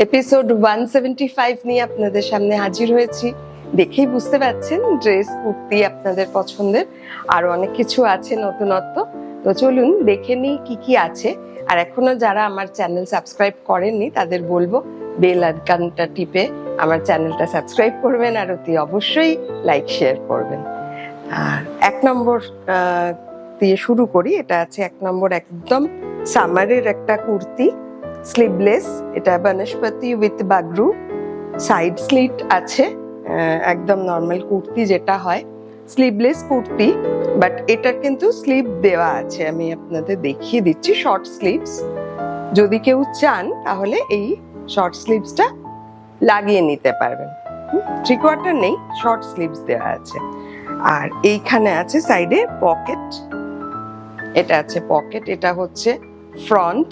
Episode 175 নিয়ে আপনাদের সামনে হাজির হয়েছি। দেখেই বুঝতে পারছেন ড্রেস কুর্তি আপনাদের পছন্দের, আরো অনেক কিছু আছে নতুনত্ব। তো চলুন দেখে নিই কি কি আছে। আর এখনো যারা আমার চ্যানেল সাবস্ক্রাইব করেননি তাদের বলবো বেল আইকনটা টিপে আমার চ্যানেলটা সাবস্ক্রাইব করবেন, আর অতি অবশ্যই লাইক শেয়ার করবেন। আর 1 নম্বর দিয়ে শুরু করি। এটা আছে 1 নম্বর, একদম সামারের একটা কুর্তি, স্লিভলেস। এটা বনস্পতি উইথ বাগরু, সাইড স্লিট আছে, একদম নর্মাল কুর্তি যেটা হয়, স্লিভলেস কুর্তি। বাট এটার কিন্তু স্লিভ দেওয়া আছে, আমি আপনাদের দেখিয়ে দিচ্ছি। শর্ট স্লিভস, যদি কেউ চান তাহলে এই শর্ট স্লিভসটা লাগিয়ে নিতে পারবেন। 3/4 নেই, শর্ট স্লিভস দেওয়া আছে। আর এইখানে আছে সাইডে পকেট, এটা আছে পকেট, এটা হচ্ছে ফ্রন্ট।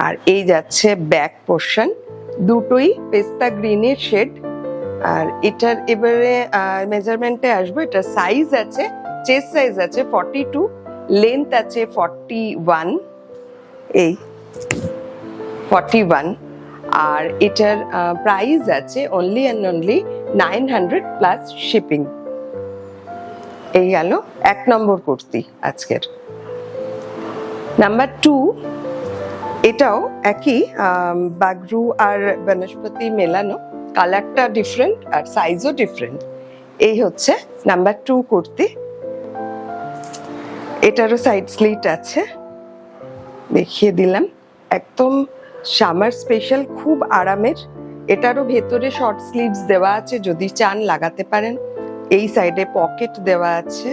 আর এই যাচ্ছে ব্যাক পোর্শন, দুটোই পেস্তা গ্রিনের শেড। আর এটার এবারে মেজারমেন্টে আসবো। এটা সাইজ আছে, চেস্ট সাইজ আছে 42, লেন্থ আছে 41, এই 41। আর এটার প্রাইস আছে only and only 900 plus shipping. এই গেল 1 নম্বর কুর্তি আজকের। নাম্বার 2, এটাও একই, বাগরু আর বনস্পতি মেলানো, কালারটা ডিফারেন্ট আর সাইজও ডিফারেন্ট। এই হচ্ছে নাম্বার 2 কুর্তি। এটারও সাইড স্লিট আছে, দেখিয়ে দিলাম। একদম সামার স্পেশাল, খুব আরামের। এটারও ভেতরে শর্ট স্লিভস দেওয়া আছে, যদি চান লাগাতে পারেন। এই সাইডে পকেট দেওয়া আছে,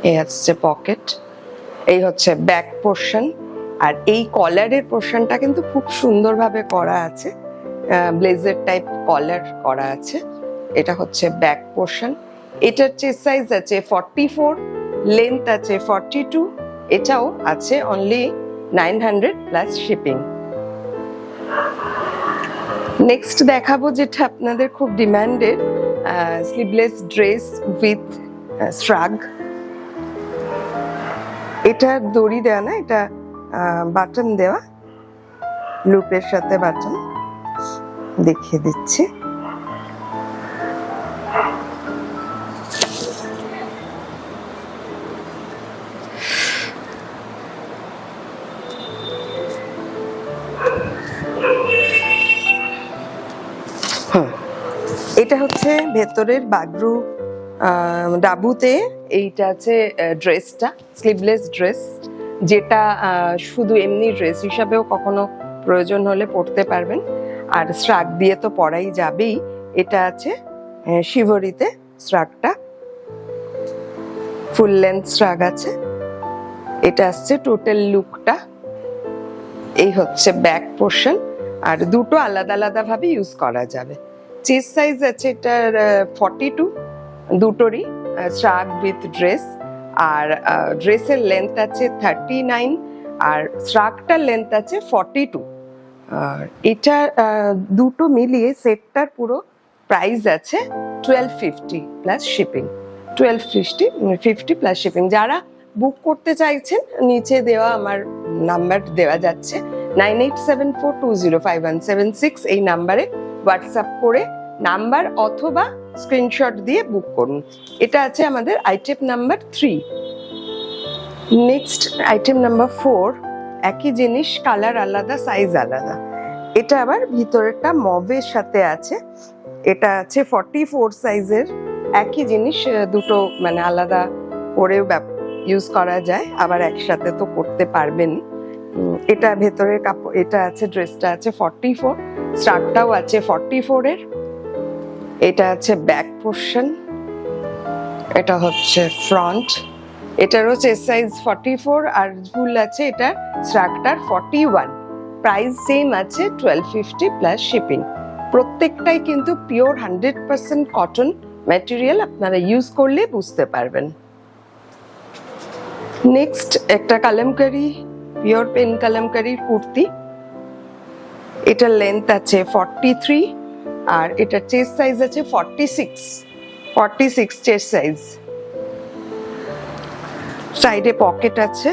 এই হচ্ছে পকেট। এই হচ্ছে ব্যাক পোর্শন। আর এই কলারের পোর্শনটা কিন্তু খুব সুন্দরভাবে করা আছে, ব্লেজার টাইপ কলার করা আছে। এটা হচ্ছে ব্যাক পোর্শন। এটার চেস্ট সাইজ আছে 44, লেন্থ আছে 42। এটাও আছে অনলি 900 প্লাস শিপিং। নেক্সট দেখাবো যেটা আপনাদের খুব ডিমান্ডেড, স্লিভলেস ড্রেস উইথ শ্রাগ। এটা দড়ি দেওয়া না, এটা বাটন দেওয়া, লুপের সাথে বাটন। দেখিয়ে দিচ্ছি। এটা হচ্ছে ভেতরের বাগরু ডাবুতে। এইটা আছে ড্রেসটা, স্লিভলেস ড্রেস, যেটা শুধু এমনি ড্রেস হিসাবেও কখনো প্রয়োজন হলে পরতে পারবেন। আর শ্রাগ দিয়ে তো পরাই যাবেই। এটা আছে শিভরিতে, শ্রাগটা ফুল লেন্থ শ্রাগ আছে। এটা আসছে টোটাল লুকটা। এই হচ্ছে ব্যাক পোর্শন। আর দুটো আলাদা আলাদা ভাবে ইউজ করা যাবে। চেস্ট সাইজ আছে এটার 42, দুটোরই শ্রাগ উইথ ড্রেস। আর ড্রেসের লেন্থ আছে 39, আর শ্রাগটার লেন্থ আছে 42। আর এটা দুটো মিলিয়ে সেটটার পুরো প্রাইস আছে 1250 প্লাস শিপিং। 1250 plus shipping. যারা বুক করতে চাইছেন, নিচে দেওয়া আমার নাম্বার দেওয়া যাচ্ছে 9874205176, এই নাম্বারে হোয়াটসঅ্যাপ করে নাম্বার অথবা স্ক্রিনশট দিয়ে বুক করুন। এটা আছে আমাদের item number 3। Next item number 4, একই জিনিস, কালার আলাদা, সাইজ আলাদা। এটা আবার ভিতরেরটা মভের সাথে আছে। এটা আছে 44 সাইজের। একই জিনিস, দুটো মানে আলাদা করেও ইউজ করা যায়, আবার একসাথে তো করতে পারবেন। এটা ভেতরের কাপড়, এটা আছে ড্রেসটা আছে 44, স্টার্টটাও আছে 44 এর। এটা আছে ব্যাক পোর্শন, এটা হচ্ছে ফ্রন্ট। এটারও চেস্ট সাইজ 44 আর ঝুল আছে এটা স্ট্রাকটার 41। প্রাইস সেম আছে 1250 প্লাস শিপিং। প্রত্যেকটাই কিন্তু পিওর 100% কটন ম্যাটেরিয়াল, আপনারা ইউজ করলে বুঝতে পারবেন। নেক্সট একটা কালামকারি, পিওর পেন কালামকারির কুর্তি। এটার লেন্থ আছে 43, আর এটার চেস্ট সাইজ আছে 46 চেস্ট সাইজ। সাইডে পকেট আছে।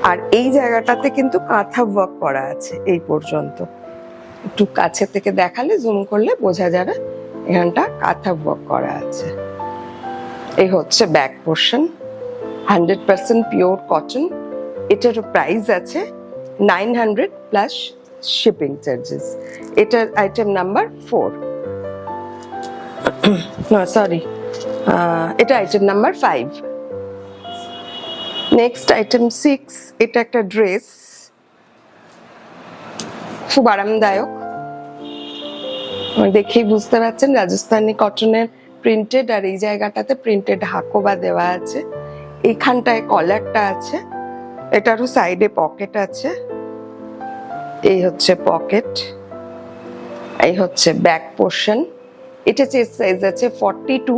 আর এই জায়গাটাতে কিন্তু কাঁথা ওয়ার্ক করা আছে এই পর্যন্ত। একটু কাছে থেকে দেখালে, জুম করলে বোঝা যাবে এখানটা কাঁথা ওয়ার্ক করা আছে। এই হচ্ছে ব্যাক পোর্শন, 100% পিওর কটন। এটারও প্রাইস আছে 900 প্লাস শিপিং চার্জেস। এটার আইটেম নাম্বার 4, সরি, এটা আইটেম নাম্বার 5। নেক্সট আইটেম 6, এটা একটা ড্রেস, খুব আরামদায়ক, দেখেই বুঝতে পারছেন রাজস্থানি কটনের প্রিন্টেড, আর এই জায়গাটাতে প্রিন্টেড হাকোবা দেওয়া আছে। এইখানটায় কলারটা আছে, এটারও সাইডে পকেট আছে। এই হচ্ছে পকেট, এই হচ্ছে ব্যাক পোর্শন। এটা চেস্ট সাইজ আছে 42,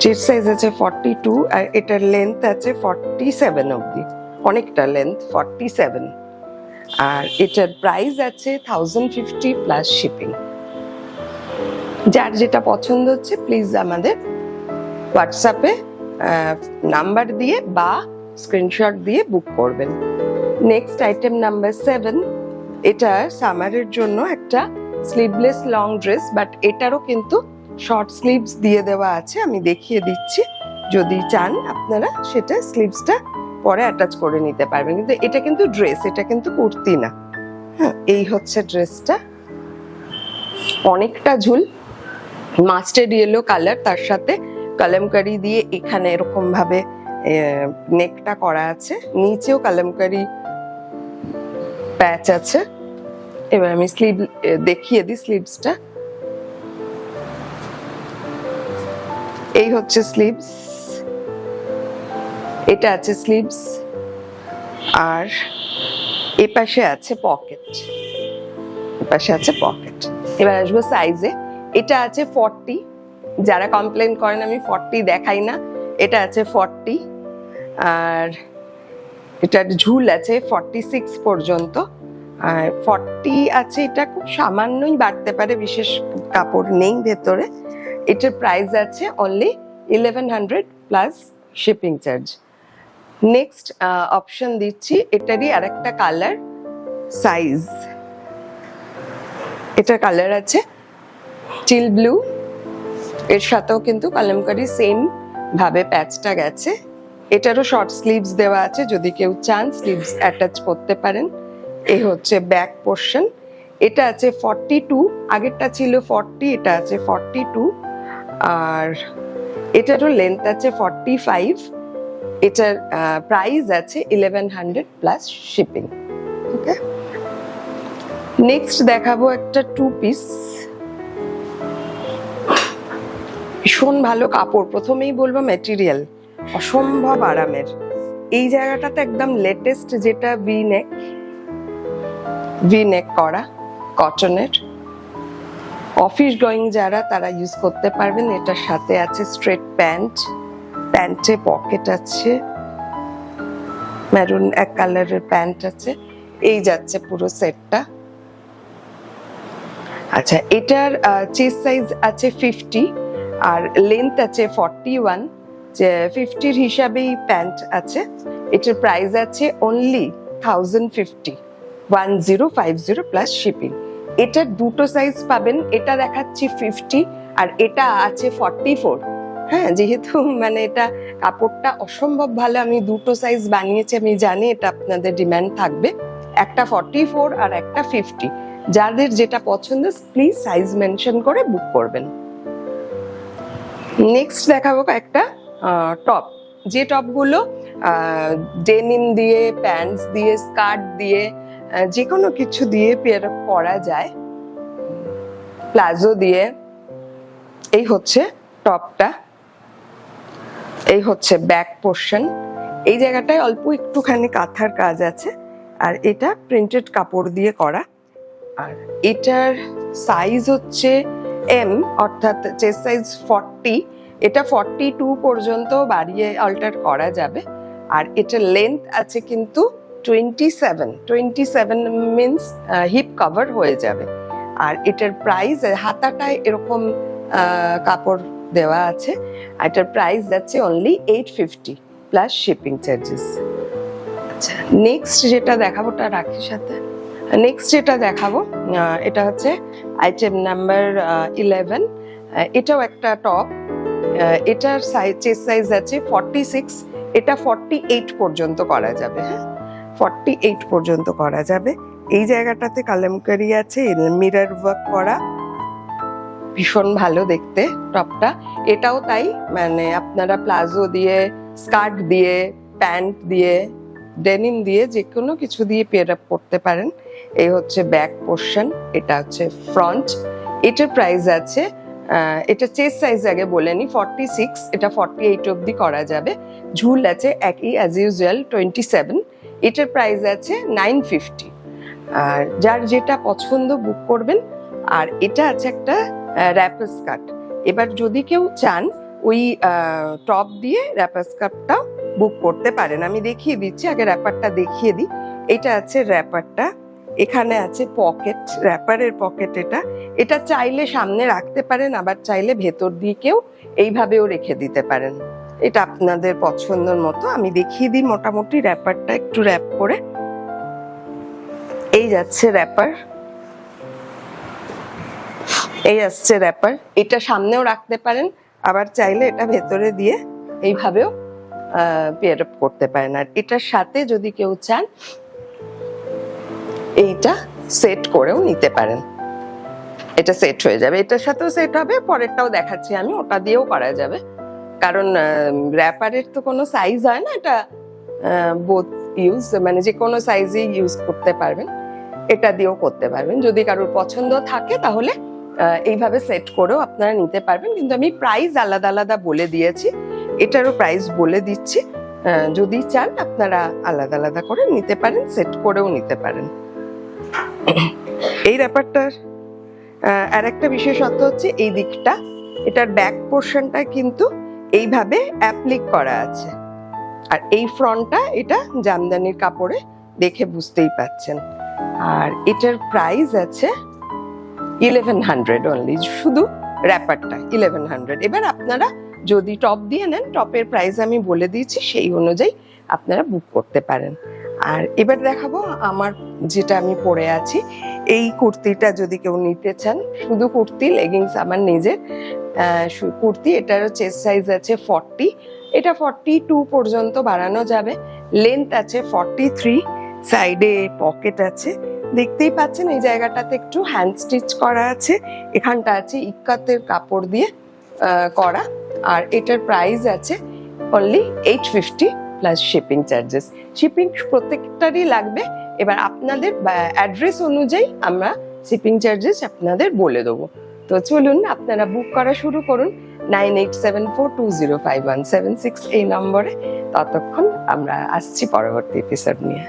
চেস্ট সাইজ আছে 42, আর এটার লেন্থ আছে 47 অবধি, অনেকটা লেন্থ, 47। আর এটার প্রাইস আছে 1050 প্লাস শিপিং। যার যেটা পছন্দ হচ্ছে প্লিজ আমাদের হোয়াটসঅ্যাপে নাম্বার দিয়ে বা স্ক্রিনশট দিয়ে বুক করবেন। নেক্সট আইটেম নাম্বার 7, এটা সামারের জন্য একটা স্লিভলেস লং ড্রেস, বাট এটারও কিন্তু শর্ট স্লিভস দিয়ে দেওয়া আছে, আমি দেখিয়ে দিচ্ছি। যদি চান আপনারা সেটা স্লিভসটা পরে অ্যাটাচ করে নিতে পারবেন, কিন্তু এটা কিন্তু ড্রেস, এটা কিন্তু কুর্তি না। হ্যাঁ, এই হচ্ছে ড্রেসটা, অনেকটা ঝুল, মাস্টার্ড ইয়েলো কালার, তার সাথে কলমকারি দিয়ে এখানে এরকম ভাবে নেকটা করা আছে, নিচেও কলমকারি প্যাচ আছে। এবার আমি স্লিভ দেখিয়ে দিই স্লিভসটা। এই হচ্ছে স্লিভস, এটা আছে স্লিভস, আর এ পাশে আছে পকেট, এ পাশে আছে পকেট। এবার আসবো সাইজে, এটা আছে 40, যারা কমপ্লেন করেন আমি 40 দেখাই না, এটা আছে 40, আর এটার ঝুল আছে 46 পর্যন্ত, আর 40 আছে, এটা খুব সামান্যই বাড়তে পারে, বিশেষ কাপড় নেই ভেতরে। এটার প্রাইস আছে only 1100 plus shipping charge. Next option দিচ্ছি, এটারই আরেকটা কালার সাইজ, এটা কালার আছে চিল ব্লু, এর সাথেও কিন্তু কলমকারি সেম ভাবে প্যাচটা গেছে। এটারও শর্ট স্লিভস দেওয়া আছে, যদি কেউ চান স্লিভস অ্যাটাচ করতে পারেন। এই হচ্ছে ব্যাক পোর্শন, এটা আছে 42, আগেরটা ছিল 40, এটা আছে 42, আর এটারও লেন্থ আছে 45। এটার প্রাইস আছে 1100 প্লাস শিপিং। ওকে, নেক্সট দেখাবো একটা 2 পিস, ভীষণ ভালো কাপড়। প্রথমেই বলবো ম্যাটেরিয়াল অসম্ভব আরামের। এই জায়গাটাতে একদম লেটেস্ট, যেটা ভি নেক করা কটনের, অফিস গোয়িং যারা তারা ইউজ করতে পারবেন। এটার সাথে আছে স্ট্রেট প্যান্ট, প্যান্টে পকেট আছে, মেরুন এক কালারের প্যান্ট আছে। এই যাচ্ছে পুরো সেটটা। আচ্ছা, এটার চেস্ট সাইজ আছে 50 আর লেন্থ আছে 41, যে 50-র হিসাবেই প্যান্ট আছে। এটার প্রাইস আছে অনলি 1050, 1050 প্লাস শিপিং। এটার দুটো সাইজ পাবেন, এটা দেখাচ্ছি 50 আর এটা আছে 44। হ্যাঁ, যেহেতু মানে এটা কাপড়টা অসম্ভব ভালো, আমি দুটো সাইজ বানিয়েছি, আমি জানি এটা আপনাদের ডিমান্ড থাকবে। একটা 44 আর একটা 50, যাদের যেটা পছন্দ প্লিজ সাইজ মেনশন করে বুক করবেন। নেক্সট দেখাবো একটা টপ, যে টপগুলো ডেনিম দিয়ে, প্যান্টস দিয়ে, স্কার্ট দিয়ে, যে কোনো কিছু দিয়ে পেয়ার করা যায়, প্লাজো দিয়ে। এই হচ্ছে টপটা, এই হচ্ছে ব্যাক পোর্শন। এই জায়গাটায় অল্প একটুখানি কাঁথার কাজ আছে, আর এটা প্রিন্টেড কাপড় দিয়ে করা। আর এটার সাইজ হচ্ছে এম, অর্থাৎ চেস্ট সাইজ 40, এটা 42 পর্যন্ত বাড়িয়ে অল্টার করা যাবে। আর এটার লেন্থ আছে কিন্তু 27 মিনস হিপ কভার হয়ে যাবে। আর এটার প্রাইস, হাতাটায় এরকম কাপড় দেওয়া আছে, এটার প্রাইস যাচ্ছে অনলি 850 প্লাস শিপিং চার্জেস। আচ্ছা, নেক্সট যেটা দেখাবো, ওটা রাখি সাথে। নেক্সট যেটা দেখাবো এটা হচ্ছে আইটেম নাম্বার 11। এটাও একটা টপ। এটার চেস্ট সাইজ আছে 46, এটা 48 পর্যন্ত করা যাবে। হ্যাঁ, 48 পর্যন্ত করা যাবে। এই জায়গাটাতে কালামকারি আছে, মিরর ওয়ার্ক করা, ভীষণ ভালো দেখতে টপটা। এটাও তাই, মানে আপনারা প্লাজো দিয়ে, স্কার্ট দিয়ে, প্যান্ট দিয়ে, ডেনিম দিয়ে, যে কোনো কিছু দিয়ে পেয়ার আপ করতে পারেন। এই হচ্ছে ব্যাক পোর্শন, এটা হচ্ছে ফ্রন্ট। এটার প্রাইস আছে, এটা চেস্ট সাইজ আগে বলে নি, 46, এটা 48 অবধি করা যাবে। ঝুল আছে একই অ্যাজ ইউজুয়াল 27। এটার প্রাইস আছে 950। আর যার যেটা পছন্দ বুক করবেন। আর এটা আছে একটা র্যাপার স্কার্ট। এবার যদি কেউ চান ওই টপ দিয়ে র্যাপার স্কার্টটাও বুক করতে পারেন। আমি দেখিয়ে দিচ্ছি, আগে র্যাপারটা দেখিয়ে দিই। এটা আছে র্যাপারটা, এখানে আছে পকেট, র্যাপারের পকেট। এটা চাইলে সামনে রাখতে পারেন, আবার চাইলে ভেতর দিয়ে কেউ এইভাবেও রেখে দিতে পারেন। এটা আপনাদের পছন্দের মতো। আমি দেখিয়ে দিই মোটামুটি র্যাপারটা একটু র্যাপ করে। এই যাচ্ছে র্যাপার, এই আসছে র্যাপার। এটা সামনেও রাখতে পারেন, আবার চাইলে এটা ভেতরে দিয়ে এইভাবেও পেয়ার আপ করতে পারেন। আর এটার সাথে যদি কেউ চান এইটা সেট করেও নিতে পারেন, এটা সেট হয়ে যাবে, এটার সাথেও সেট হবে। পরেরটাও দেখাচ্ছি আমি, ওটা দিয়েও করা যাবে। কারণ র্যাপারের তো কোনো সাইজ হয় না, এটা বোথ ইউজ, মানে যে কোনো সাইজেই ইউজ করতে পারবেন। এটা দিয়েও করতে পারবেন, যদি কারোর পছন্দ থাকে তাহলে এইভাবে সেট করেও আপনারা নিতে পারবেন। কিন্তু আমি প্রাইস আলাদা আলাদা বলে দিয়েছি, এটারও প্রাইস বলে দিচ্ছি। যদি চান আপনারা আলাদা আলাদা করে নিতে পারেন, সেট করেও নিতে পারেন। এই র্যাপারটার আর একটা বিশেষত্ব হচ্ছে এই দিকটা, এটার ব্যাক পোর্শনটা কিন্তু এইভাবে অ্যাপ্লিক করা আছে। আর এই ফ্রন্টটা এটা জামদানির কাপড়ে, দেখে বুঝতেই পাচ্ছেন। আর এটার প্রাইস আছে 1100 অনলি, শুধু র্যাপারটা 1100। এবার আপনারা যদি টপ দিয়ে নেন, টপের প্রাইস আমি বলে দিয়েছি, সেই অনুযায়ী আপনারা বুক করতে পারেন। আর এবার দেখাবো আমার যেটা আমি পরে আছি, এই কুর্তিটা যদি কেউ নিতে চান, শুধু কুর্তি, লেগিংস আমার নিজের কুর্তি। এটারও চেস্ট সাইজ আছে 40, এটা 42 পর্যন্ত বাড়ানো যাবে। লেন্থ আছে 43, সাইডে পকেট আছে, দেখতেই পাচ্ছেন। এই জায়গাটাতে একটু হ্যান্ড স্টিচ করা আছে, এখানটা আছে ইক্কাতের কাপড় দিয়ে করা। আর এটার প্রাইস আছে only 850 plus shipping charges. Shipping প্রত্যেকটারই লাগবে। এবার আপনাদের অ্যাড্রেস অনুযায়ী আমরা শিপিং চার্জেস আপনাদের বলে দেবো। তো চলুন আপনারা বুক করা শুরু করুন 9874205176 এই নম্বরে। ততক্ষণ আমরা আসছি পরবর্তী এপিসোড নিয়ে।